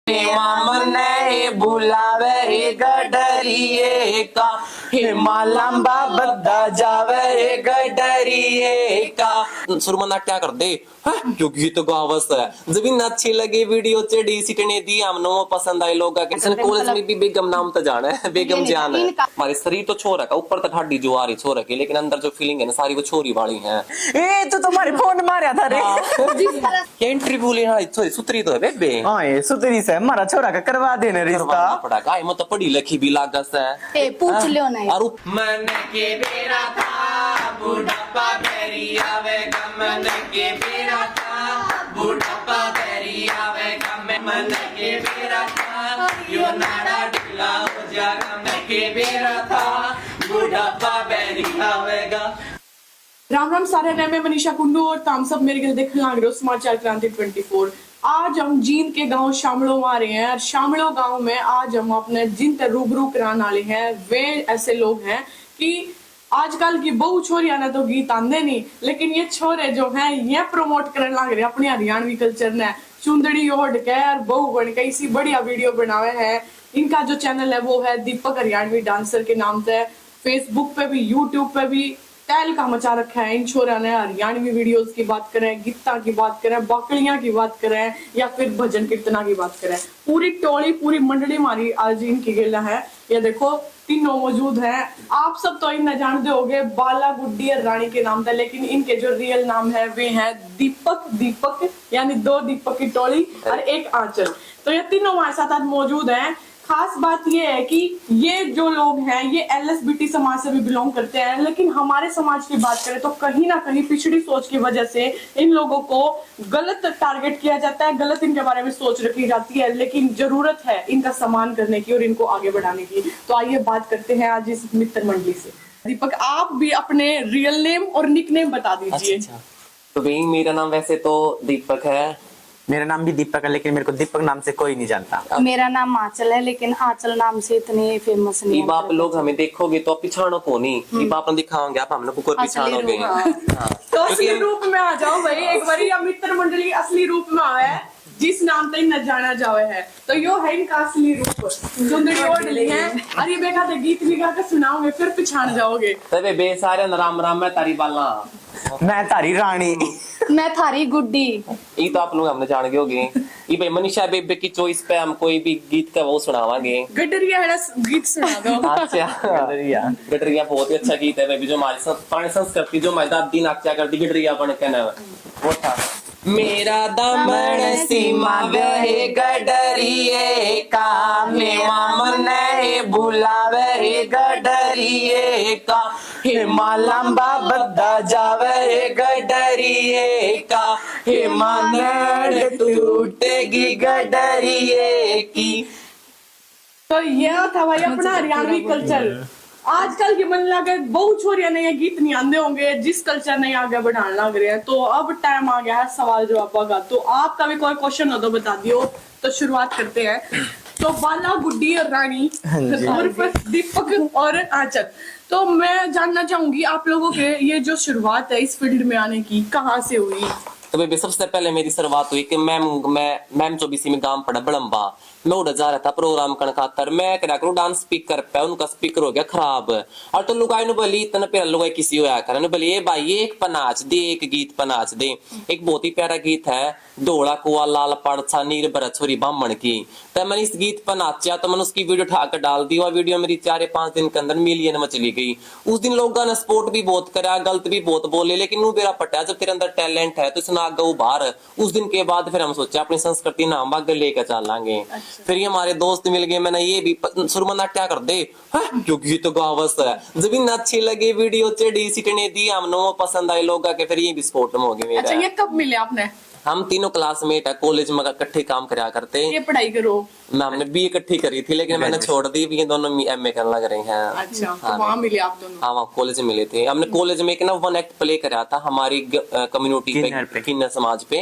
मामन बुलावे गडरिए का हेमा लंबा बद्दा जावे गडरिए का। सुरमा क्या कर दे क्योंकि गीत गावस है जब इन अच्छी लगी वीडियो चढ़ी सीटने दी हमनो पसंद आई लोग कॉलेज में भी बेगम नाम तो जाना है बेगम जान है। हमारे शरीर तो छोरा का ऊपर तक हड्डी जो आ रही छोरा की लेकिन अंदर जो फीलिंग है ना सारी वो छोरी वाली है। ए तू तुम्हारे फोन मारा था रे क्या इंटरव्यू लेना सुतरी तो है बेबे। हाँ ये सुतरी से हमारा छोरा का करवा देना रिश्ता पड़ा का मैं तो पढ़ी लिखी भी लागस है। ए पूछ लियो ना और मन के बेरा था बुढ़ापा बेरी आवेगा मन के बेरा था बुढ़ापा बेरी आवेगा मन के बेरा था यो नाड़ा ढीला हो जाएगा मन के बेरा था बुढ़ापा बेरी आवेगा। राम राम सारे ने मैं मनीषा कुंडू और ताम सब मेरे गल देखने लग रहे हो समाचार क्रांति 24। आज हम जींद के गांव शामलो आ रहे हैं और शामलो गांव में आज हम अपने जिन रूबरू कराने वाले हैं वे ऐसे लोग हैं कि आजकल की बहु छोरियां ने तो गीत आंदे नहीं लेकिन ये छोरे जो हैं ये प्रमोट करने लग रहे अपने हरियाणवी कल्चर ने चुंदड़ी ओढ़ के और बहु बन के इसी बढ़िया वीडियो बनावे हैं। इनका जो चैनल है वो है दीपक हरियाणवी डांसर के नाम से। फेसबुक पे भी यूट्यूब पे भी तैल का मचा रखा है इन छोरा ने। हरियाणवी वीडियोस की बात करें गीता की बात करें बाकड़ियां की बात करें या फिर भजन कीर्तना की बात करें पूरी टोली पूरी मंडली हमारी आज इनकी गिला है। ये देखो तीनों मौजूद हैं। आप सब तो इन्हें जानते होंगे बाला गुड्डी और रानी के नाम था लेकिन इनके जो रियल नाम है वे हैं दीपक यानी दो दीपक की टोली और एक आंचल। तो ये तीनों हमारे साथ आज मौजूद हैं। खास बात ये है कि ये जो लोग हैं ये एलएसबीटी समाज से भी बिलोंग करते हैं लेकिन हमारे समाज की बात करें तो कहीं ना कहीं पिछड़ी सोच की वजह से इन लोगों को गलत टारगेट किया जाता है गलत इनके बारे में सोच रखी जाती है लेकिन जरूरत है इनका सम्मान करने की और इनको आगे बढ़ाने की। तो आइए बात करते हैं आज इस मित्र मंडली से। दीपक आप भी अपने रियल नेम और निक नेम बता दीजिए। अच्छा। तो भाई मेरा नाम वैसे तो दीपक है। मेरा नाम भी दीपक है लेकिन मेरे को दीपक नाम से कोई नहीं जानता। मेरा नाम आंचल है लेकिन आंचल नाम से इतने फेमस नहीं है। आप लोग हमें देखोगे तो पिछाड़ो को नहीं आप दिखाओगे आप हम लोग को पिछाड़ोगे। तो असली रूप में आ जाओ भाई एक बार मित्र मंडली असली रूप में आवे जिस नाम तक न जाना जावे है तो यो है इनका असली रूप चुंदड़ी ओढ़ ली है और ये बेटा गीत भी गा के सुनाओगे फिर पिछाड़ जाओगे। तबे बे सारे राम राम मैं तारी बाला मैं तारी रानी मैं थारी गुड्डी। ये तो आप लोग हमने जान गए होगे। ये भाई मनीषा बेबे की चॉइस पे हम कोई भी गीत का वो सुनावांगे। गडरिया है गीत सुना दो। अच्छा गडरिया बहुत ही अच्छा गीत है बेबी जो हमारी पुरानी संस्कृति जो हमारी दादी नाचा करती गडरिया बन के ना वो था। मेरा दमन सीमा वे गडरिए का हेमा मन बुलावे गडरिए का हेमा लंबा बद्दा जावे गडरिए का हेमा नड़ टूटेगी गडरिए की। तो यह था भाई अपना हरियाणवी कल्चर। आजकल के मन लगे बहुत छोरियां ने ये गीत नहीं आंदे होंगे जिस कल्चर ने आगे बढ़ाने लग रहे हैं। तो अब टाइम आ गया है सवाल जवाब का। तो आपका भी कोई क्वेश्चन हो तो बता दियो। तो शुरुआत करते हैं। तो बाला गुड्डी और रानी और दीपक और आंचल तो मैं जानना चाहूंगी आप लोगों के ये जो शुरुआत है इस फील्ड में आने की कहाँ से हुई। तो बेबी सबसे पहले मेरी शुरुआत हुई कि मैम जो बीसी में गांव पड़ा बड़म्बा मैं उड़ जा रहा था प्रोग्राम करने खातर मैं करा करूँ डांस स्पीकर पे उनका स्पीकर हो गया खराब और तो लुगाई ने बोली इतना प्यारा लुगाई किसी होया कर बोली ये भाई एक पनाच दे एक गीत पनाच दे। एक बहुत ही प्यारा गीत है दौड़ा कुआ लाल पड़छा नीर भरत छोरी बामण की। तो मैंने इस गीत पर नाचा तो मैंने उसकी वीडियो उठा कर डाल दी। वह वीडियो मेरी 4-5 दिन के अंदर मिलियन में चली गई। उस दिन लोगों ने सपोर्ट भी बहुत करा गलत भी बहुत बोले लेकिन वो मेरा पटा जब तेरे अंदर टैलेंट है तो सुना गो बाहर। उस दिन के बाद फिर हम सोचा अपनी संस्कृति नाम आगे लेकर चलेंगे। फिर ये हमारे दोस्त मिल गए मैंने ये भी सुरमा क्या कर दे क्योंकि तो गावस है जब इन अच्छी लगी वीडियो चढ़ी सीटने दी हमनो पसंद आए लोग के फिर ये भी सपोर्ट में हो गए मेरा। अच्छा ये कब मिले आपने। हम तीनों क्लासमेट है कॉलेज में इकट्ठे काम करा करते। ये पढ़ाई करो। हमने बी इकट्ठी करी थी लेकिन मैंने छोड़ दी भी दोनों एमए करने लग रहे हैं। अच्छा तो वहाँ मिले आप दोनों। हाँ वहाँ कॉलेज में मिले थे। हमने कॉलेज में एक ना 1 एक्ट प्ले करा था हमारी कम्युनिटी पे किन्नर समाज पे।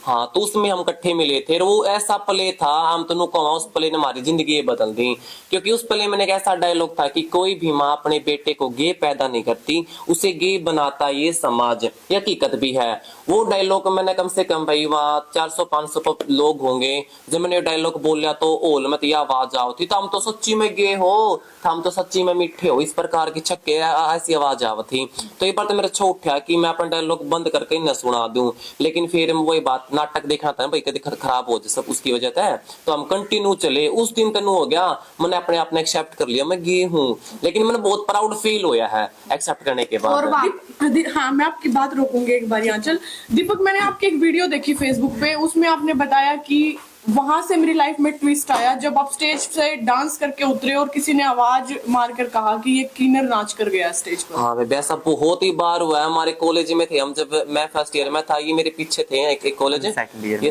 हाँ तो उसमें हम इकट्ठे मिले थे। वो ऐसा प्ले था हम दोनों को उस प्ले ने हमारी जिंदगी बदल दी क्योंकि उस प्ले में एक ऐसा डायलॉग था कि कोई भी माँ अपने बेटे को गे पैदा नहीं करती उसे गे बनाता ये समाज। ये हकीकत भी है। वो डायलॉग मैंने कम से कम भाई वहाँ 400-500 लोग होंगे, जब मैंने डायलॉग बोलिया तो ओल मत ये आवाज आओ थी, तो हम तो सच्ची में गे हो, हम तो सच्ची में मीठे हो, इस प्रकार की छक्के ऐसी आवाज आवत थी। तो एक बार तो मेरा छो उठा कि मैं अपना डायलॉग बंद करके न सुना दूं, लेकिन फिर वही बात नाटक देखना था भाई, कभी खराब हो जाए सब उसकी वजह से, तो हम कंटिन्यू चले। उस दिन तनु हो गया, मैंने अपने आप ने एक्सेप्ट कर लिया मैं गे हूँ, लेकिन मैंने बहुत प्राउड फील होया है एक्सेप्ट करने के और बाद। हाँ, मैं आपकी बात रोकूंगी एक बार आंचल। दीपक, मैंने आपकी एक वीडियो देखी फेसबुक पे, उसमें आपने बताया कि वहां से मेरी लाइफ में ट्विस्ट आया जब आप स्टेज से डांस करके उतरे और किसी ने आवाज मारकर कहा कि ये किन्नर नाच कर गया स्टेज पर। हाँ वैसा बहुत ही बार हुआ है। हमारे कॉलेज में थे हम, जब मैं फर्स्ट ईयर में था, ये मेरे पीछे थे एक कॉलेज, ये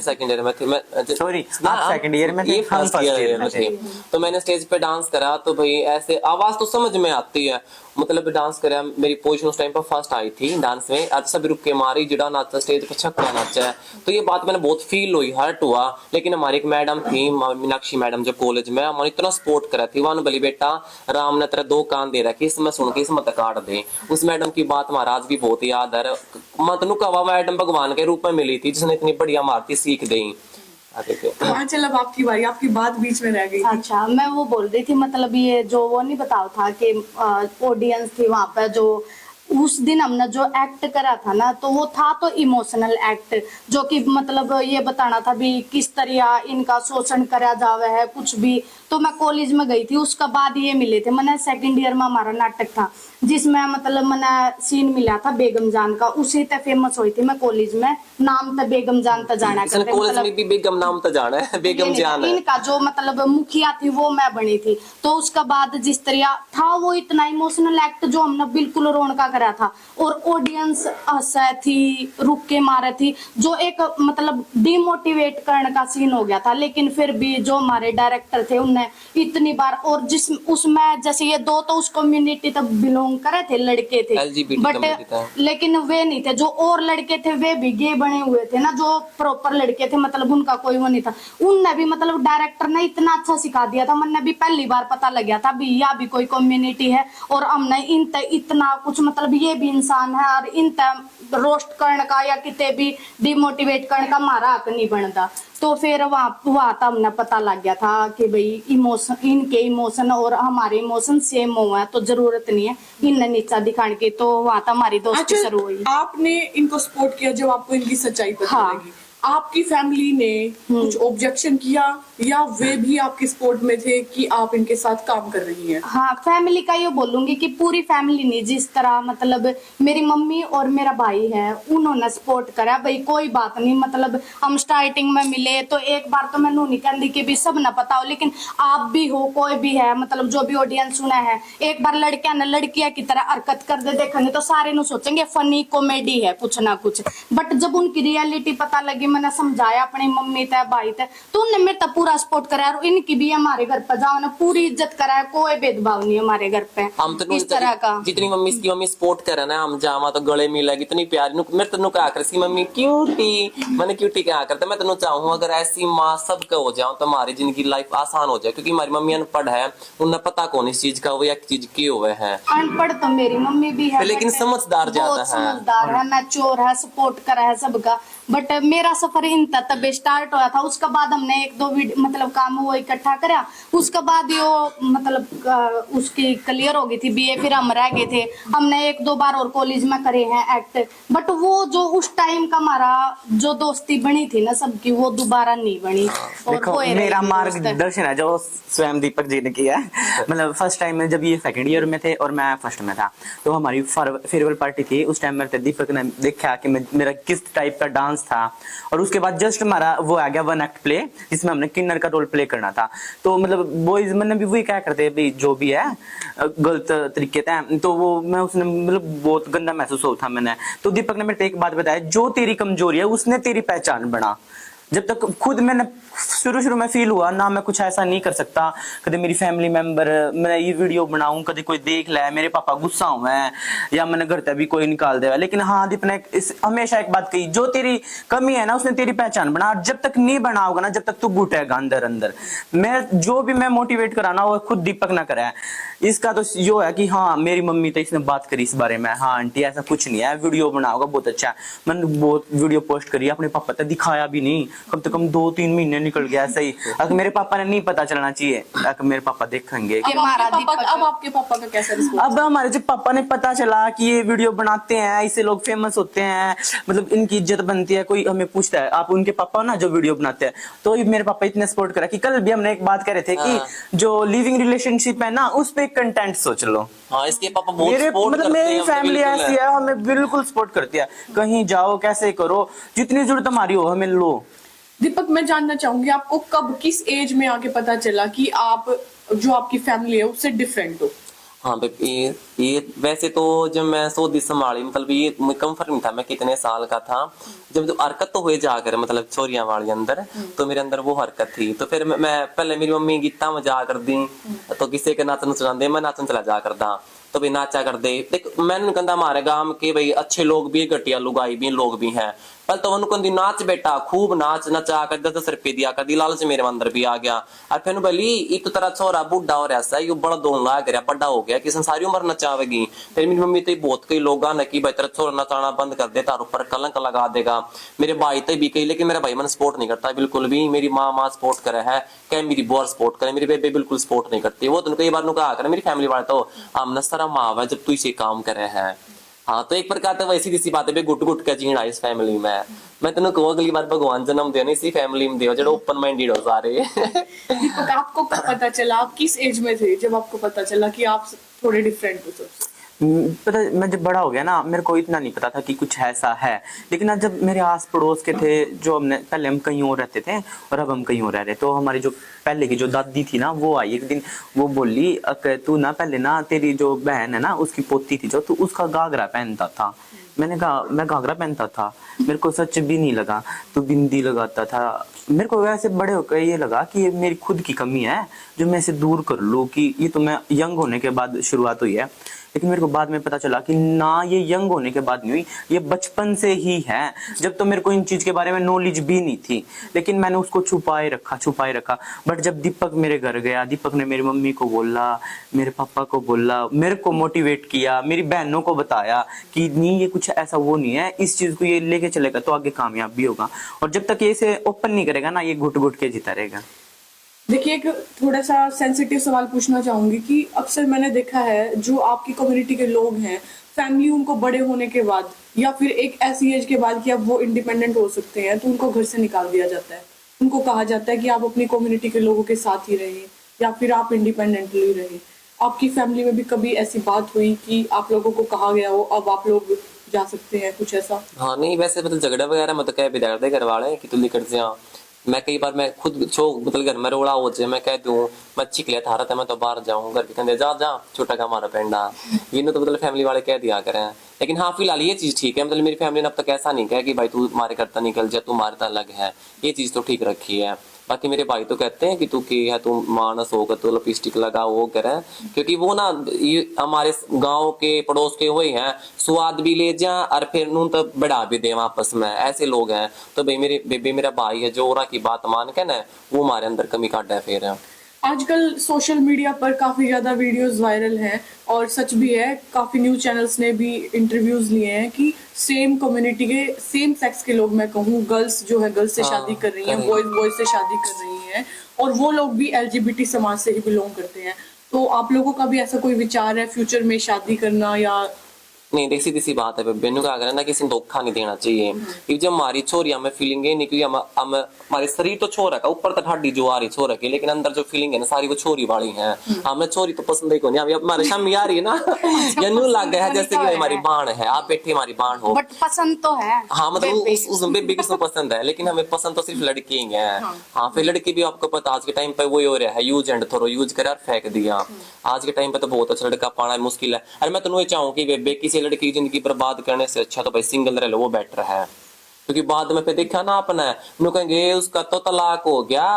सेकंड ईयर में थे, मैं सॉरी आप सेकंड ईयर में थे, ये हम फर्स्ट ईयर में थे। तो मैंने स्टेज पे डांस करा, तो भाई ऐसे आवाज तो समझ में आती है, मतलब डांस करा, मेरी पोजीशन उस टाइम पर फर्स्ट आई थी डांस में, आज सब रुक के मारी, जिड़ा नाचा स्टेज पे छक्का नाचा है, तो ये बात मैंने बहुत फील हुई, हर्ट हुआ। लेकिन हमारी एक मैडम थी मीनाक्षी मैडम, जब कॉलेज में हमारे इतना सपोर्ट करा थी, वन बली बेटा राम ने तेरा 2 कान दे रखे, इसमें सुन के इसमें काट दे। उस मैडम की बात महाराज भी बहुत याद है, मतनु कवा मैडम भगवान के रूप में मिली थी, जिसने इतनी बढ़िया मारती सीख दी। हाँ चल, अब आपकी बारी, आपकी बात बीच में रह गई। अच्छा, मैं वो बोल रही थी, मतलब ये जो वो नहीं बताओ था कि ऑडियंस थी वहां पे, जो उस दिन हमने जो एक्ट करा था ना, तो वो था तो इमोशनल एक्ट, जो कि मतलब ये बताना था भी किस तरह इनका शोषण करा जावे है कुछ भी। तो मैं कॉलेज में गई थी, उसके बाद ये मिले थे, मैंने सेकंड ईयर में हमारा नाटक था जिसमें मतलब मैंने सीन मिला था बेगम जान का, उसी ते फेमस हुई थी मैं कॉलेज में, नाम था बेगम जान ता जाना करते, कॉलेज में भी बेगम नाम तो जाना है, बेगम जान है। इनका जो मतलब मुखिया थी वो मैं बनी थी। तो उसका बाद जिस तरह था वो इतना इमोशनल एक्ट जो हमने बिल्कुल रौनका करा था, और ऑडियंस हंसा थी, रुक के मारे थी, जो एक मतलब डिमोटिवेट करने का सीन हो गया था। लेकिन फिर भी जो हमारे डायरेक्टर थे उनने इतनी बार, और जिस उसमें जैसे ये 2 तो उस कम्युनिटी तक बिलोंग करे थे, लड़के थे, LGBT बट लेकिन वे नहीं थे, जो और लड़के थे वे भी गे बने हुए थे ना, जो प्रॉपर लड़के थे, मतलब उनका कोई वो नहीं था। उनने भी मतलब डायरेक्टर ने इतना अच्छा सिखा दिया था, मैंने भी पहली बार पता लग गया था भी यह भी कोई कम्युनिटी है, और हमने इन इतना कुछ मतलब ये भी इंसान है, और इन रोस्ट करने का या किते भी डिमोटिवेट करने का हमारा हक नहीं बनता। तो फिर वहाँ तब हमने पता लग गया था कि भाई इमोशन, इनके इमोशन और हमारे इमोशन सेम हुआ है, तो जरूरत नहीं है इन्हें नीचा दिखाने की। तो वहाँ तब हमारी दोस्ती शुरू हुई। आपने इनको सपोर्ट किया जब आपको इनकी सच्चाई पता लगी, आपकी फैमिली ने कुछ ऑब्जेक्शन किया या वे भी आपके सपोर्ट में थे कि आप इनके साथ काम कर रही हैं? हाँ, फैमिली का ये बोलूंगी कि पूरी फैमिली नहीं, जिस तरह मतलब मेरी मम्मी और मेरा भाई है उन्होंने सपोर्ट करा, भाई कोई बात नहीं, मतलब हम स्टार्टिंग में मिले तो एक बार तो मैं नहीं कहती कि भी सब ना पता हो, लेकिन आप भी हो, कोई भी है, मतलब जो भी ऑडियंस सुना है, एक बार लड़कियां ने लड़कियां की तरह हरकत कर दे देखेंगे तो सारे नु सोचेंगे फनी कॉमेडी है कुछ ना कुछ, बट जब उनकी रियलिटी पता लगी, मैंने समझाया अपनी मम्मी तय भाई तय, तो उन्होंने मेरे तक पूरा सपोर्ट करा, और इनकी भी हमारे घर पर जाओ ना पूरी इज्जत करा है, कोई भेदभाव नहीं हमारे घर पे हम तो इस तरह का। जितनी मम्मी सपोर्ट करे ना, हम जावा तो गले मिलेगी, इतनी प्यारी मेरे तेन क्या कर सी मम्मी क्यूटी, मैंने क्यूटी क्या करता, मैं तेन चाहूँ अगर ऐसी माँ सबका हो जाऊं तो हमारी जिंदगी लाइफ आसान हो जाए, क्योंकि हमारी मम्मी अनपढ़ है, उन्हें पता कौन इस चीज का वो एक चीज क्यों हुए है। अनपढ़ तो मेरी मम्मी भी है, लेकिन समझदार ज्यादा है, समझदार है, मैच्योर है, सपोर्ट करा है सबका। बट मेरा सफर इन तब स्टार्ट हुआ था, उसके बाद हमने 1-2 मतलब काम वो इकट्ठा करा, उसके बाद यो मतलब उसकी क्लियर हो गई थी बीए, फिर हम रह गए थे, हमने 1-2 बार और कॉलेज में करे हैं एक्ट, बट वो जो उस टाइम का हमारा जो दोस्ती बनी थी ना सबकी, वो दोबारा नहीं बनी। और देखो मेरा मार्गदर्शन है जो स्वयं दीपक जी ने किया है, मतलब फर्स्ट टाइम में जब ये सेकंड ईयर में थे और मैं फर्स्ट में था, तो हमारी फेयरवेल पार्टी थी, उस टाइम में दीपक ने देखा कि मेरा किस टाइप का डांस था, और उसके बाद जस्ट हमारा वो आ गया 1 एक्ट प्ले जिसमें हमने किन्नर का रोल प्ले करना था। तो मतलब बॉयज मैंने भी वही क्या करते हैं भाई, जो भी है गलत तरीके थे, तो वो मैं उसने मतलब बहुत गंदा महसूस होता था मैंने। तो दीपक ने मेरे को एक बात बताया, जो तेरी कमजोरी है उसने तेरी पहचान बना। जब तक खुद मैंने शुरू में फील हुआ ना, मैं कुछ ऐसा नहीं कर सकता, कभी मेरी फैमिली मेंबर मैं ये वीडियो बनाऊं कभी कोई देख ले, मेरे पापा गुस्सा हुए हैं या मैंने घर पे भी कोई निकाल देगा, लेकिन हाँ दीप ने हमेशा एक बात कही, जो तेरी कमी है ना उसने तेरी पहचान बना, जब तक नहीं बनाओगा ना जब तक तू घुटेगा अंदर अंदर। मैं जो भी मैं मोटिवेट कराना वो खुद दीपक ना करे, इसका तो यो है कि हाँ मेरी मम्मी तो इसने बात करी इस बारे में, हाँ आंटी ऐसा कुछ नहीं है, वीडियो बनाओगा बहुत अच्छा है। मैंने बहुत वीडियो पोस्ट करी, अपने पापा तक दिखाया भी नहीं, कम से कम 2-3 महीने निकल गया सही। अगर मेरे पापा ने नहीं पता चलना चाहिए, अगर मेरे पापा देखेंगे। अब आपके पापा का कैसा रिस्पॉन्स? अब हमारे जब पापा ने पता चला कि ये वीडियो बनाते हैं, इससे लोग फेमस होते हैं, मतलब इनकी इज्जत बनती है, कोई हमें पूछता है आप उनके पापा ना जो वीडियो बनाते हैं, तो मेरे पापा इतने सपोर्ट करा कि कल भी हमने एक बात कर रहे थे कि जो लिविंग रिलेशनशिप है ना उस पे कंटेंट सोच लो। हाँ, इसके पापा बहुत मेरे सपोर्ट मतलब करते हैं, मेरी हमसे फैमिली बिल्कुल ऐसी है, हमें बिल्कुल सपोर्ट करती है, कहीं जाओ कैसे करो, जितनी जरूरत हमारी हो हमें लो। दीपक, मैं जानना चाहूंगी आपको कब, किस एज में आके पता चला कि आप जो आपकी फैमिली है उससे डिफरेंट हो? हाँ भाई, ये वैसे तो जब मैं सऊदी संभाली, मतलब ये कंफर्म नहीं था मैं कितने साल का था, जब जो हरकत तो हुए जाकर, मतलब छोरियां वाली अंदर, तो मेरे अंदर वो हरकत थी। तो फिर मैं पहले मेरी मम्मी गीता में जा कर दी, तो किसी के नाचन सुना मैं नाचन चला जा करदा, तो भाई नाचा कर दे। देख मैंने कहता हमारे गांव के भाई अच्छे लोग भी, घटिया लुगाई भी लोग भी हैं, पल तो उनको नाच बेटा, खूब नाच, नचा कर 10-10 रुपए दिया कर दी, लालच मेरे अंदर भी आ गया। और फिर भली एक तो तरह छोरा बूढ़ा हो रहा है, यू बड़ा दोंगा गया, बड़ा हो गया कि सारी उम्र नचावेगी। फिर मेरी मम्मी तो बहुत कई लोग ने कि भाई तेरा छोरा नचाना बंद कर दे, तार ऊपर कलंक लगा देगा। मेरे भाई तो भी कही, लेकिन मेरा भाई मन सपोर्ट नहीं करता बिल्कुल भी। मेरी माँ सपोर्ट करे है, क्या मेरी बुआ सपोर्ट करे, मेरी बेबे बिल्कुल सपोर्ट नहीं करती। वो तो कई बार कहा करे मेरी फैमिली वाले तो हम नसरा माँ है जब तू इसे काम करे है। हाँ, तो एक प्रकार तो वैसी जैसी बात है, गुट गुट का जीना इस फैमिली में। मैं तेन कहूँ अगली बार भगवान जन्म दे इसी फैमिली में दे जो ओपन माइंडेड हो सारे। दीपक, आपको कब पता चला, आप किस एज में थे जब आपको पता चला कि आप थोड़े डिफरेंट हो सबसे? पता, मैं जब बड़ा हो गया ना, मेरे को इतना नहीं पता था कि कुछ ऐसा है, लेकिन आज जब मेरे आस पड़ोस के थे, जो हमने पहले हम कहीं और रहते थे और अब हम कहीं और रह रहे, तो हमारी जो पहले की जो दादी थी ना, वो आई एक दिन, वो बोली तू ना पहले ना, तेरी जो बहन है ना उसकी पोती थी जो, तू उसका घाघरा पहनता था। मैंने कहा मैं घाघरा पहनता था? मेरे को सच भी नहीं लगा। तो बिंदी लगाता था। मेरे को वैसे बड़े होकर ये लगा कि ये मेरी खुद की कमी है जो मैं इसे दूर कर लूँ, कि ये तो मैं यंग होने के बाद शुरुआत हुई है। लेकिन मेरे को बाद में पता चला कि ना, ये यंग होने के बाद नहीं हुई, ये बचपन से ही है, जब तो मेरे को इन चीज के बारे में नॉलेज भी नहीं थी, लेकिन मैंने उसको छुपाए रखा। बट जब दीपक मेरे घर गया, दीपक ने मेरी मम्मी को बोला, मेरे पापा को बोला, मेरे को मोटिवेट किया, मेरी बहनों को बताया कि नहीं ये कुछ ऐसा वो नहीं है, इस चीज को ये लेके चलेगा तो आगे कामयाब भी होगा। और जब तक ये इसे ओपन नहीं करेगा ना, ये घुट घुट के जीता रहेगा। देखिए, एक थोड़ा सा सेंसिटिव सवाल पूछना चाहूंगी कि अक्सर मैंने देखा है जो आपकी कम्युनिटी के लोग हैं, फैमिली उनको बड़े होने के बाद या फिर एक ऐसी एज के बाद कि अब वो इंडिपेंडेंट हो सकते हैं, तो उनको घर से निकाल दिया जाता है। उनको कहा जाता है कि आप अपनी कम्युनिटी के लोगों के साथ ही रहिए या फिर आप इंडिपेंडेंटली रहिए। आपकी फैमिली में भी कभी ऐसी बात हुई कि आप लोगों को कहा गया हो अब आप लोग जा सकते हैं, कुछ ऐसा? हाँ नहीं, वैसे मतलब झगड़ा वगैरह मतलब क्या बिगाड़ दे घर वाले कि तू लेकर जा। मैं कई बार मैं खुद मतलब घर में रोड़ा हो जाए, मैं कह दूं मैं चिक लिया था रहा मैं तो बाहर जाऊं, घर के कहते जा छोटा का हमारा पेंडा, ये तो मतलब फैमिली वाले कह दिया करें। लेकिन हाँ फिलहाल ये चीज ठीक है, मतलब मेरी फैमिली ने अब तक ऐसा नहीं कहा कि भाई तू हमारे करता निकल जा, तू हमारे अलग है, ये चीज तो ठीक रखी है। बाकी मेरे भाई तो कहते हैं कि तू की है, तू मानस होकर तो लिपस्टिक लगा वो करे, क्योंकि वो ना ये हमारे गांव के पड़ोस के हुए हैं, स्वाद भी ले जा और फिर नून तो बढ़ा भी दे आपस में, ऐसे लोग हैं। तो भाई मेरे बेबी मेरा भाई है जो ओरा की बात मान के ना वो हमारे अंदर कमी काटा है। फिर आजकल सोशल मीडिया पर काफी ज्यादा वीडियोस वायरल हैं और सच भी है, काफी न्यूज चैनल्स ने भी इंटरव्यूज लिए हैं कि सेम कम्युनिटी के, सेम सेक्स के लोग, मैं कहूँ गर्ल्स जो है गर्ल्स से शादी कर रही हैं, बॉयज से शादी कर रही हैं, और वो लोग भी LGBT समाज से ही बिलोंग करते हैं। तो आप लोगों का भी ऐसा कोई विचार है फ्यूचर में शादी करना या नहीं? देख सीधी सी बात है, बेनू का ना किसी धोखा नहीं देना चाहिए, क्योंकि जब हमारी छोरी हमें फीलिंग है नहीं, क्योंकि हम हमारे शरीर तो छोरा का ऊपर तक हड्डी जो आ रही छोरा की, लेकिन अंदर जो फीलिंग है ना सारी वो छोरी वाली है। हमें छोरी तो पसंद ही को नहीं, अभी हमारे शामी आ रही है ना या न्यू लग गया है जैसे कि हमारी बाण है, आप बैठी हमारी बाण हो, बट पसंद तो है। हाँ मतलब उस बेबी किसको पसंद है, लेकिन हमें पसंद तो सिर्फ लड़की ही है। हाँ फिर लड़की भी आपको पता आज के टाइम पे वही हो रहा है, यूज एंड थ्रो, यूज करा और फेंक दिया। आज के टाइम पे तो बहुत अच्छा लड़का पाना मुश्किल है। अरे मैं तो ये चाहूँ कि बेबे किसी लड़की की जिंदगी बर्बाद करने से अच्छा तो भाई सिंगल रह लो, वो बेटर है। क्योंकि बाद में फिर देखा ना आपने नु कहेंगे उसका तो तलाक हो गया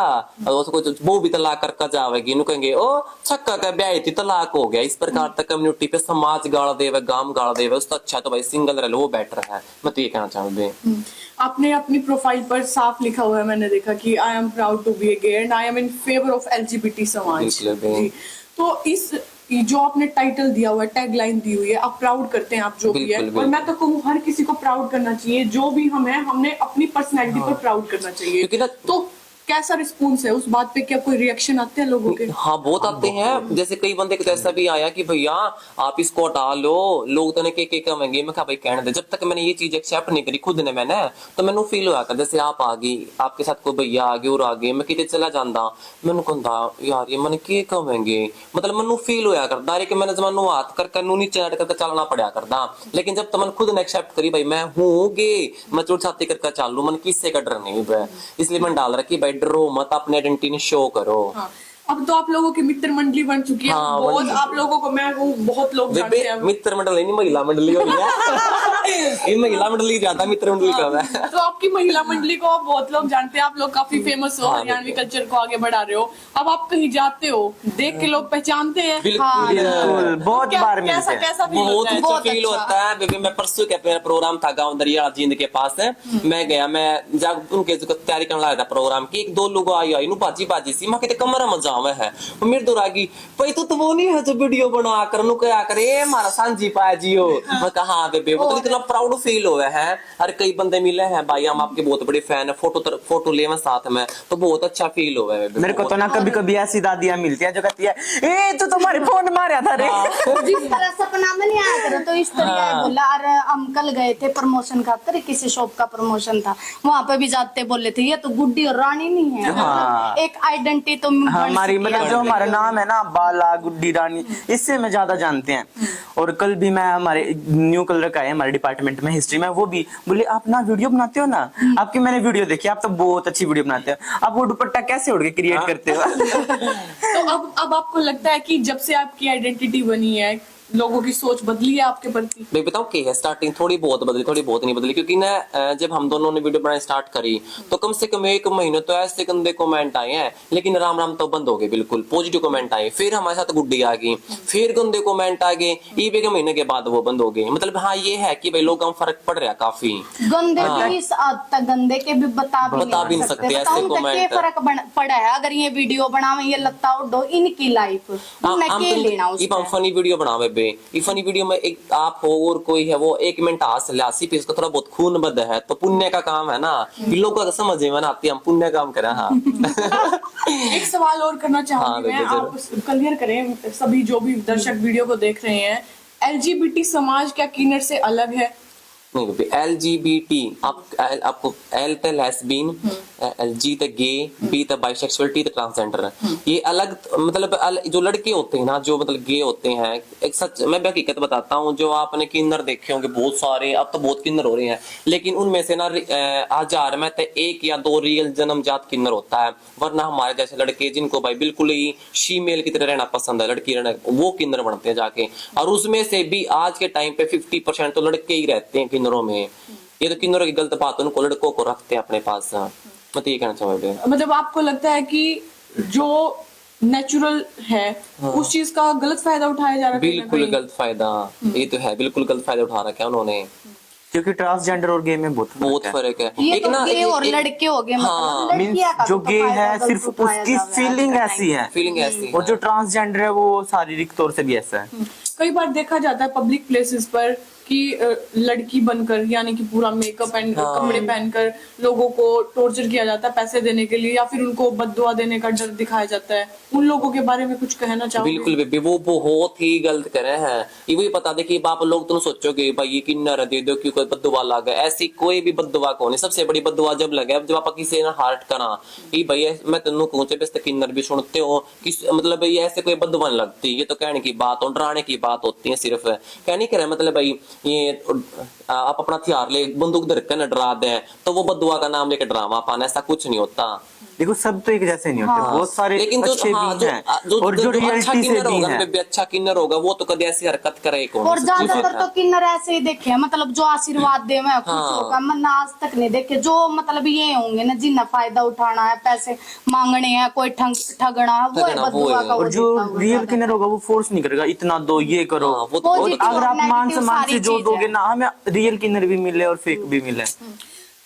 और उसको वो भी तलाक करके जावेगी, नु कहेंगे ओ छक्का का ब्याह थी तलाक हो गया। इस प्रकार तक कम्युनिटी पे समाज गाड़ देवे, गांव गाड़ देवे, उसका अच्छा तो भाई सिंगल रह लो, वो बेटर है। मैं तो ये कहना चाहूंगी। आपने अपनी प्रोफाइल पर साफ लिखा हुआ है, मैंने देखा कि I am proud to be a gay and I am in favour of LGBT समाज। जी, तो इस ये जो आपने टाइटल दिया हुआ है, टैग लाइन दी हुई है, आप प्राउड करते हैं, आप जो भी है, बिल्कुल, और मैं तो कहूँ हर किसी को प्राउड करना चाहिए, जो भी हम है, हमने अपनी पर्सनैलिटी पर प्राउड करना चाहिए। क्योंकि ना तो कैसा रिस्पॉन्स है उस बात पे? क्या कोई रिएक्शन आते हैं लोगों के? हाँ बहुत आते हैं। जैसे कई बंदे को तो ऐसा भी आया कि भैया आप इसको हटा लो, लोग तो ने के कहेंगे। मैं कहा भाई कहने दे, जब तक मैंने ये चीज एक्सेप्ट नहीं करी खुद ने मैंने, तो मैंने फील हुआ था जैसे आप आ गई, आपके साथ कोई भैया आ गए और आ गए, मैं कितने चला जाता, मैंने कहता यार ये मैंने के कहेंगे, मतलब मैंने फील होया करता कि मैंने जमानू हाथ कर नीचे हट करके चलना पड़ा करता। लेकिन जब तक मैंने खुद ने एक्सेप्ट करी भाई मैं हूँ गे, मैं चोट छाती करके चालू, मैंने किससे का डर नहीं है, इसलिए मैंने डाल रखी भाई डरो मत, अपने आइडेंटिटी शो करो। हाँ, अब तो आप लोगों की मित्र मंडली बन चुकी है। हाँ, बहुत आप लोगों को मैं वो बहुत लोग जानते हैं। मित्र मंडली नहीं, महिला मंडली हो रही है। ये महिला मंडली ज्यादा, मित्र मंडली कम है। तो आपकी महिला मंडली को बहुत लोग जानते हैं, आप लोग काफी फेमस हो, हरियाणवी कल्चर को आगे बढ़ा रहे हो। अब आप कहीं जाते हो, देख के लोग पहचानते हैं। बिल्कुल, बहुत बार मिलते कैसा हैं। कैसा फील बहुत होता है? अच्छा फील होता है बेबी। मैं परसों क्या मेरा प्रोग्राम था गाँव दरिया जींद के पास है, मैं गया, मैं जब उनके तैयारी करने लगा था प्रोग्राम की, एक दो लोग आई बाजी सी, मैं कहते कमरा मजा हुआ है, मेरे दौर आ गई भाई तो वो नहीं है जो वीडियो बना कर नु क्या करे हमारा सांझी पाया जियो। मैं कहा हाँ बेबे, वो तो इतना प्राउड फील हुआ है। अरे कई बंदे मिले हैं भाई, हम आपके बहुत बड़े फैन है, फोटो ले में साथ में, तो बहुत अच्छा फील हुआ है। मेरे को तो ना कभी कभी ऐसी दादियां मिलती है जो कहती है ए तू तुम्हारे फोन मारा था रे। जिस तरह सपना में नहीं आया करो, तो इस तरह बोला। अरे हम कल गए थे प्रमोशन खातर, किसी शॉप का प्रमोशन था, वहाँ पे भी जाते बोले थे ये तो गुड्डी और रानी नहीं है। हाँ। एक आइडेंटिटी तो हमारी मतलब जो हमारा नाम है ना बाला गुड्डी रानी, इससे में ज्यादा जानते हैं। और कल भी मैं हमारे न्यू कलर का है हमारे डिपार्टमेंट में हिस्ट्री में, वो भी बोले आप ना वीडियो बनाते हो ना, आपकी मैंने वीडियो देखी, आप तो बहुत अच्छी वीडियो बनाते हो, आप वो दुपट्टा कैसे उड़ के क्रिएट करते हो। तो अब आपको लगता है कि जब से आपकी आइडेंटिटी बनी है, लोगों की सोच बदली है आपके प्रति? मैं बताऊं क्या है, स्टार्टिंग थोड़ी बहुत बदली, थोड़ी बहुत नहीं बदली, क्योंकि ना जब हम दोनों ने वीडियो बनाना स्टार्ट करी तो कम से कम एक महीने तो ऐसे गंदे कमेंट आए हैं, लेकिन राम राम तो बंद हो गए, बिल्कुल पॉजिटिव कमेंट आए। फिर हमारे साथ गुड्डी आ गई, फिर गंदे कमेंट आ गए, ईबे के महीने के बाद वो बंद हो गए। मतलब हाँ ये है कि भाई लोगों का फर्क पड़ रहा है काफी। गंदे भी इस हद तक गंदे के भी बता भी नहीं सकते ऐसे बताऊं तक कमेंट। फर्क पड़ा है। अगर ये वीडियो बनावे, ये लत्ता उडो, इनकी लाइफ उन्हें के लेना हम फनी वीडियो बनावे बे, ये फनी वीडियो में एक आप हो और कोई है, वो 1 मिनट हाथ ले आसी पे, इसको थोड़ा बहुत खून बद है, तो पुण्य का काम है ना, लोगों को समझ में ना आती, हम पुण्य काम करें। हाँ एक सवाल और करना चाहूंगी मैं, आप क्लियर करें, सभी जो भी दर्शक वीडियो को देख रहे हैं, LGBT समाज क्या किन्नर से अलग है? नहीं बेबी, LGBT आपको L तो लेस्बियन, G तो गे, B तो बाइसेक्सुअल, T तो ट्रांसजेंडर। ये अलग मतलब जो लड़के होते हैं ना, जो मतलब गे होते हैं, एक सच मैं हकीकत बताता हूँ, जो आपने किन्नर देखे होंगे बहुत सारे, अब तो बहुत किन्नर हो रहे हैं, लेकिन उनमें से ना 1000 में तो 1 या 2 रियल जन्मजात किन्नर होता है। वरना हमारे जैसे लड़के जिनको भाई बिल्कुल ही फीमेल की तरह रहना पसंद है, लड़की रहना, वो किन्नर बनते हैं जाके। और उसमें से भी आज के टाइम पे 50% तो लड़के ही रहते हैं किन्नरों में। ये तो किन्नरों की गलत बात है, उनको लड़कों को रखते हैं अपने पास। मैं तो ये कहना चाहूंगा। मतलब आपको लगता है कि जो नेचुरल है उस चीज का गलत फायदा उठाया जा रहा है? बिल्कुल गलत फायदा, ये तो है, बिल्कुल गलत फायदा उठा रखा है उन्होंने, क्योंकि ट्रांसजेंडर और गे में बहुत फर्क है। ये एक तो ना गे और लड़के हो गए, हाँ, मतलब लड़कियां का जो तो गे फायदा है गलत सिर्फ उठाया उसकी जा रहा है फीलिंग आज के ऐसी है, फीलिंग ऐसी और जो ट्रांसजेंडर है वो शारीरिक तौर से भी ऐसा है। कई बार देखा जाता है पब्लिक प्लेसेस पर कि लड़की बनकर, यानी कि पूरा मेकअप एंड कपड़े पहनकर लोगों को टॉर्चर किया जाता है पैसे देने के लिए, या फिर उनको बददुआ देने का डर दिखाया जाता है। उन लोगों के बारे में कुछ कहना चाहोगे? बिल्कुल बेबी, वो बहुत ही गलत करे हैं। ये वही बता दे कि बाप लोग तुम सोचोगे भाई ये किन्नर दे दो क्यों, कोई बददुआ लगा, ऐसी कोई भी बददुआ को नहीं। सबसे बड़ी बददुआ जब लगे जब आप किसी ने हार्ट करा, ये भाई मैं तेनों कहूँ चाहे किन्नर भी सुनते हो, किस मतलब ये ऐसे कोई बददुआ नहीं लगती, ये तो कहने की बात और डराने की बात होती है, सिर्फ कहने के मतलब भाई ये आप अपना हथियार ले बंदूक धर कर डरा दे तो वो बददुआ का नाम लेकर ड्रामा पाना, ऐसा कुछ नहीं होता। देखो सब तो एक जैसे नहीं होते, बहुत सारे लेकिन अच्छे भी हैं और जो अच्छा रियलिटी से किन्नर भी होगा, हैं। अच्छा किन्नर होगा वो तो कभी ऐसी हरकत करे कौन। और ज्यादातर तो किन्नर ऐसे ही देखे हैं, मतलब जो आशीर्वाद दे मैं कुछ होगा, मैंने आज तक नहीं देखे। जो मतलब ये होंगे ना जिन्हें फायदा उठाना है, पैसे मांगने हैं, कोई ठगना है, वो है बददुआ का। और जो रियल किन्नर होगा वो फोर्स नहीं करेगा इतना दो ये करो। वो तो और अगर आप मान सम्मान से जो दोगे ना, हमें रियल किन्नर भी मिले और फेक भी मिले।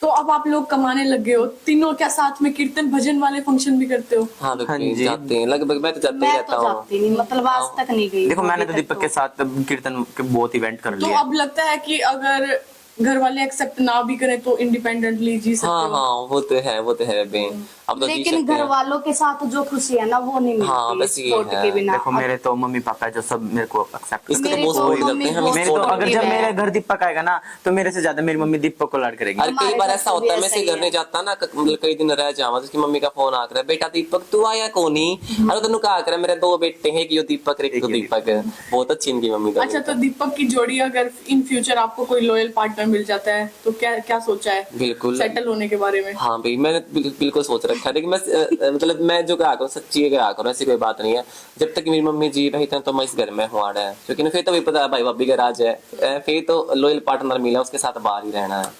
तो अब आप लोग कमाने लग गए हो तीनों, क्या साथ में कीर्तन भजन वाले फंक्शन भी करते हो? हाँ हाँ बिल्कुल जी। जाते हैं, लगभग मैं तो जाते ही मैं रहता तो हूँ। जाती नहीं, मतलब आज तक नहीं गई। देखो मैंने अभी तो तक दीपक के साथ कीर्तन के बहुत इवेंट कर तो लिए। अब लगता है कि अगर घर वाले एक्सेप्ट ना भी करें तो इंडिपेंडेंटली जी सकते हाँ हो? हाँ वो तो है बेबे, अब तो जी लेकिन सकते घर हैं। वालों के साथ जो खुशी है ना वो नहीं हाँ, मिलती बस ये सपोर्ट है। के बिना। देखो मेरे तो मम्मी पापा है जो सब मेरे को एक्सेप्ट इसको तो मेरी बहुत तो सपोर्ट करते मम्मी हैं, हम बहुत मेरे तो सपोर्ट अगर करते जब हैं। मेरे घर दीपक आएगा ना तो मेरे से ज्यादा मेरी मम्मी दीपक को लाड करेगी। अरे कई हमारे बार घर ऐसा पे भी होता है, मैं ऐसा से ही घर है। नहीं जाता ना, मतलब कई दिन रह जावा, उसकी मम्मी का फोन आ कर बेटा दीपक तू आया कोनी, अरे तेन कहा करे मेरे 2 बेटे हैं, एक यो दीपक एक तो दीपक, बहुत अच्छी इनकी मम्मी का। अच्छा, तो दीपक की जोड़ी अगर इन फ्यूचर आपको कोई लॉयल पार्टनर मिल जाता है तो क्या क्या सोचा है बिल्कुल सेटल होने के बारे में? हाँ भाई मैंने बिल्कुल सोच रखा है, लेकिन मैं मतलब मैं जो कहा करूँ सच्ची कहा करूँ, ऐसी कोई बात नहीं है। जब तक मेरी मम्मी जी रही थी तो मैं इस घर में हूँ आड़ा है, क्योंकि फिर तो भी पता है भाई भाभी का राज है, फिर तो लॉयल पार्टनर मिला उसके साथ बाहर ही रहना है।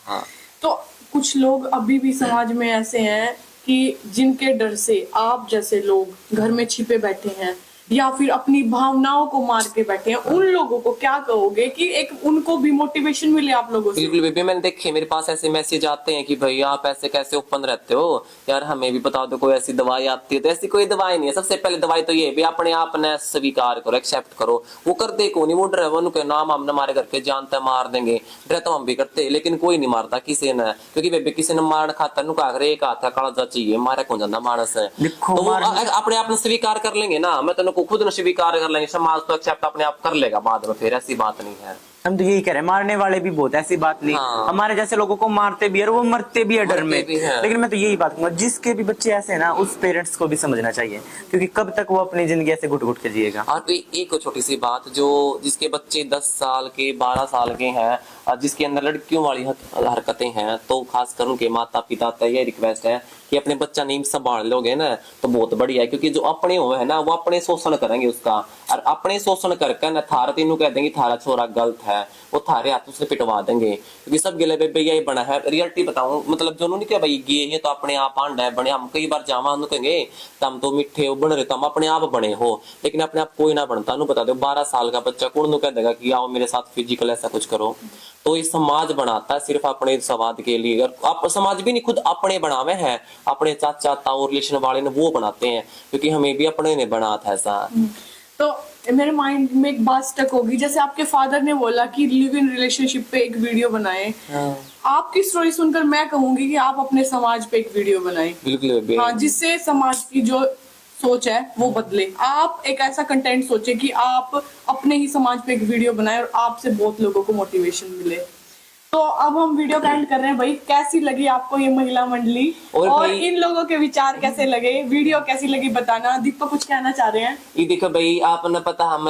हाँ तो कुछ लोग अभी भी समाज में ऐसे हैं कि जिनके डर से आप जैसे लोग घर में छिपे बैठे हैं या फिर अपनी भावनाओं को मार के बैठे हैं, उन लोगों को क्या कहोगे कि एक उनको भी मोटिवेशन मिले आप लोगों से? बिल्कुल बेबी, मैंने देखे मेरे पास ऐसे मैसेज आते हैं कि भाई आप ऐसे कैसे ओपन रहते हो यार, हमें भी बता दो कोई ऐसी दवाई आती है। तो ऐसी कोई दवाई नहीं है, सबसे पहले दवाई तो ये है भी अपने आप ने स्वीकार करो, एक्सेप्ट करो। वो कर दे को नहीं, वो ड्राइवर के नाम हम हमारे घर के जानते मार देंगे, डर तो हम भी करते, लेकिन कोई नहीं मारता किसी ने, क्योंकि बेबी किसी ने मार खाता नु का एक हाथ का काला चाहिए मारे कौन जाता मानस है। देखो, तो वो मारने- अपने आप ने स्वीकार कर लेंगे ना, मैं तो खुद ने स्वीकार कर लेंगे, समाज तो एक्सेप्ट अपने आप कर लेगा बाद में, फिर ऐसी बात नहीं है। हम तो यही कह रहे हैं, मारने वाले भी बहुत, ऐसी बात नहीं। हाँ। हमारे जैसे लोगों को मारते भी है और वो मरते भी है डर में। मरते भी हैं। लेकिन मैं तो यही बात कहूंगा, जिसके भी बच्चे ऐसे हैं ना उस पेरेंट्स को भी समझना चाहिए, क्योंकि कब तक वो अपनी जिंदगी ऐसे घुट घुट के जिएगा। और तो एक छोटी सी बात, जो जिसके बच्चे 10 साल के 12 साल के हैं और जिसके अंदर लड़कियों वाली हरकतें हैं, तो खासकर उनके माता पिता का ये रिक्वेस्ट है कि अपने बच्चा नहीं संभाल लोगे ना तो बहुत बढ़िया है, क्योंकि जो अपने हुए है ना वो अपने शोषण करेंगे उसका, और अपने शोषण करके ना थारा तीनों कह देंगे थारा छोरा गलत है, वो थारे हाथों से पिटवा देंगे, क्योंकि सब गिले बेबे यही बना है। रियलिटी बताऊं, मतलब जो उन्होंने क्या भाई ये तो अपने आप आंडा है बने, हम कई बार जावा कहेंगे तुम तो मिठे हो बन रहे, तुम अपने आप बने हो, लेकिन अपने आप कोई ना बनता। बता दो 12 साल का बच्चा कौन कह देगा कि आओ मेरे साथ फिजिकल ऐसा कुछ करो। तो ये समाज बनाता है सिर्फ अपने स्वाद के लिए, और आप समाज भी नहीं खुद अपने बनावे हैं, अपने चाचा ताऊ रिलेशन वाले ने वो बनाते हैं, क्योंकि हमें भी अपने ने बना था ऐसा। तो मेरे माइंड में एक बात स्टक होगी, जैसे आपके फादर ने बोला कि लिव इन रिलेशनशिप पे एक वीडियो बनाए, आपकी स्टोरी सुनकर मैं कहूंगी कि आप अपने समाज पे एक वीडियो बनाएं। बिल्कुल बेबे। हाँ, जिससे समाज की जो सोच है वो बदले। आप एक ऐसा कंटेंट सोचे कि आप अपने ही समाज पे एक वीडियो बनाए और आपसे बहुत लोगों को मोटिवेशन मिले। तो अब हम वीडियो का एंड कर रहे हैं भाई, कैसी लगी आपको ये महिला मंडली और और भाई- इन लोगों के विचार कैसे लगे, वीडियो कैसी लगी बताना। दीपक कुछ कहना चाह रहे हैं? ये देखो भाई, आपने पता हम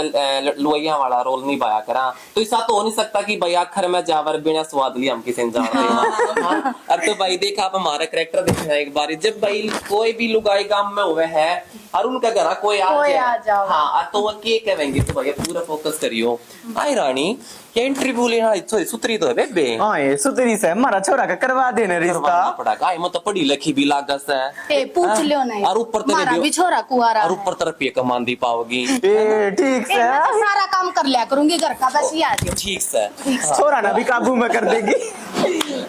लुइया वाला रोल नहीं पाया करा, तो ऐसा तो हो नहीं सकता कि भाई आखिर में जावर बिना स्वाद लिया हम किसी ने जा रहे हैं। अब तो भाई देखा आप हमारा कैरेक्टर देखना एक बार, जब भाई कोई भी लुगाई गांव में हुए है और उनका घर कोई आ जाओ। हाँ तो वो के कहेंगे, तो भैया पूरा फोकस करियो। आई रानी ये इंटरव्यू लेना सुतरी तो है बेबे, हाँ ये सुतरी से हमारा छोरा का करवा देना रिश्ता। करवाना पड़ेगा, आई मत पढ़ी लिखी भी लागस है। पूछ लियो नहीं, और ऊपर हमारा भी छोरा कुआरा और है। ऊपर तरफ ये कमान दी पाओगी। ए, ठीक से मैं तो सारा काम कर लिया करूंगी घर का, बस ये आ जाओ। ठीक से छोरा ना भी काबू में कर देगी।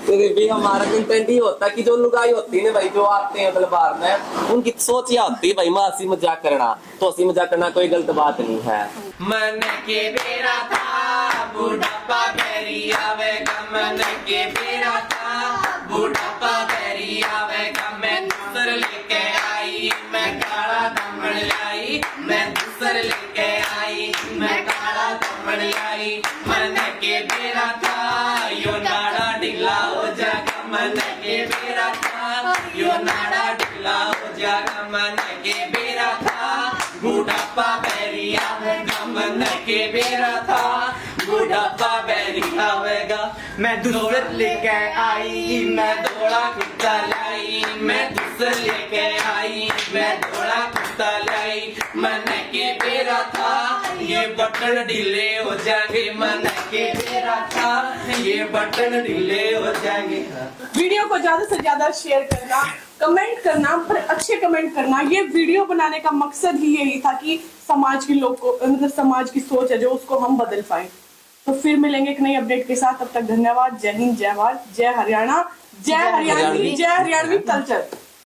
तो भी हमारा कंटेंट ही होता है कि जो लुगाई होती है ना भाई, जो आते हैं मतलब बाहर में, उनकी सोच यह होती है भाई मैं हंसी मजाक करना, तो हंसी मजाक करना कोई गलत बात नहीं है। मन के बेरा था बुढ़ापा बेरी आवेगा, मन के बेरा था बुढ़ापा बेरी आवेगा, मैं दूसर लेके आई, मैं काला दमन लाई, मैं दूसर लेके आई, मैं काला दमन लाई। मन के बेरा था यो नाड़ा ढीला हो जाएगा, मन के बेरा था यो नाड़ा ढीला हो जाएगा, मन के बेरा था बुढ़ापा बैरी आवेगा, मन के बेरा था बुढ़ापा बैरी आवेगा। मैं दूसर लेके आई, मैं दौड़ा कुत्ता लाई, मैं दूसर लेके आई, मैं दौड़ा कुत्ता लाई। मन के बेरा था ये बटन ढीले हो जाएंगे, मन के बेरा था ये बटन ढीले हो जाएंगे। वीडियो को ज्यादा से ज्यादा शेयर करना, कमेंट करना, पर अच्छे कमेंट करना। ये वीडियो बनाने का मकसद ही यही था कि समाज के लोग को, मतलब समाज की सोच है जो उसको हम बदल पाए। तो फिर मिलेंगे एक नई अपडेट के साथ, तब तक धन्यवाद। जय हिंद, जय भारत, जय हरियाणा, जय हरियाणवी, जय हरियाणवी कल्चर।